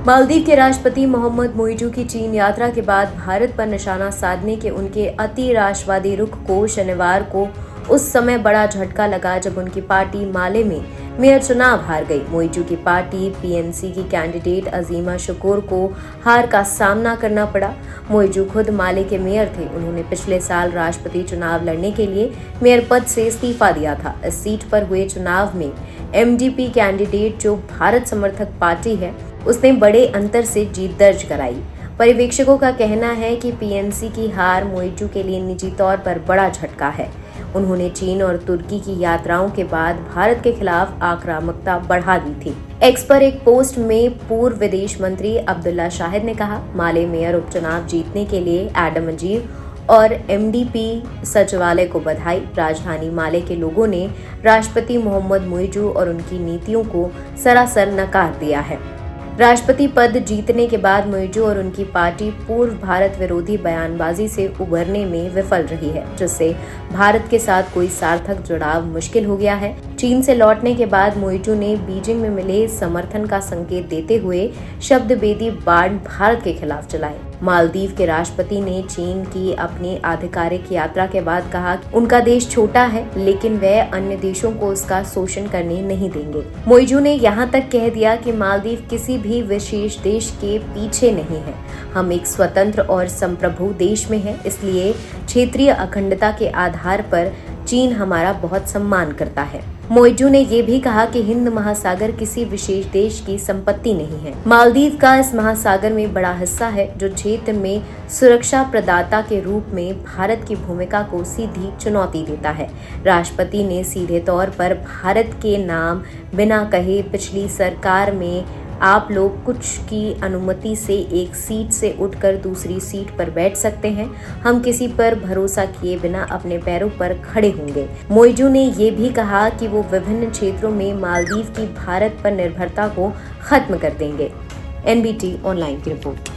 मालदीव के राष्ट्रपति मोहम्मद मोइजू की चीन यात्रा के बाद भारत पर निशाना साधने के उनके अति राष्ट्रवादी रुख को शनिवार को उस समय बड़ा झटका लगा जब उनकी पार्टी माले में मेयर चुनाव हार गई। मोइजू की पार्टी पीएनसी की कैंडिडेट अजीमा शुक्र को हार का सामना करना पड़ा। मोइजू खुद माले के मेयर थे। उन्होंने पिछले साल राष्ट्रपति चुनाव लड़ने के लिए मेयर पद से इस्तीफा दिया था। इस सीट पर हुए चुनाव में एमडीपी कैंडिडेट, जो भारत समर्थक पार्टी है, उसने बड़े अंतर से जीत दर्ज कराई। पर्यवेक्षकों का कहना है कि पीएनसी की हार मोइजू के लिए निजी तौर पर बड़ा झटका है। उन्होंने चीन और तुर्की की यात्राओं के बाद भारत के खिलाफ आक्रामकता बढ़ा दी थी। एक्स पर एक पोस्ट में पूर्व विदेश मंत्री अब्दुल्ला शाहिद ने कहा, माले मेयर उपचुनाव जीतने के लिए एडम अजीर और एमडीपी सचिवालय को बधाई। राजधानी माले के लोगों ने राष्ट्रपति मोहम्मद मोइजू और उनकी नीतियों को सरासर नकार दिया है। राष्ट्रपति पद जीतने के बाद मोइजू और उनकी पार्टी पूर्व भारत विरोधी बयानबाजी से उबरने में विफल रही है, जिससे भारत के साथ कोई सार्थक जुड़ाव मुश्किल हो गया है। चीन से लौटने के बाद मोइजू ने बीजिंग में मिले समर्थन का संकेत देते हुए शब्दभेदी बाण भारत के खिलाफ चलाए। मालदीव के राष्ट्रपति ने चीन की अपनी आधिकारिक यात्रा के बाद कहा कि उनका देश छोटा है, लेकिन वह अन्य देशों को उसका शोषण करने नहीं देंगे। मोइजू ने यहाँ तक कह दिया कि मालदीव किसी भी विशेष देश के पीछे नहीं है। हम एक स्वतंत्र और संप्रभु देश में हैं, इसलिए क्षेत्रीय अखंडता के आधार पर चीन हमारा बहुत सम्मान करता है। मोइजू ने ये भी कहा कि हिंद महासागर किसी विशेष देश की संपत्ति नहीं है। मालदीव का इस महासागर में बड़ा हिस्सा है, जो क्षेत्र में सुरक्षा प्रदाता के रूप में भारत की भूमिका को सीधी चुनौती देता है। राष्ट्रपति ने सीधे तौर पर भारत के नाम बिना कहे पिछली सरकार में आप लोग कुछ की अनुमति से एक सीट से उठकर दूसरी सीट पर बैठ सकते हैं। हम किसी पर भरोसा किए बिना अपने पैरों पर खड़े होंगे। मोइजू ने ये भी कहा कि वो विभिन्न क्षेत्रों में मालदीव की भारत पर निर्भरता को खत्म कर देंगे। एनबीटी ऑनलाइन की रिपोर्ट।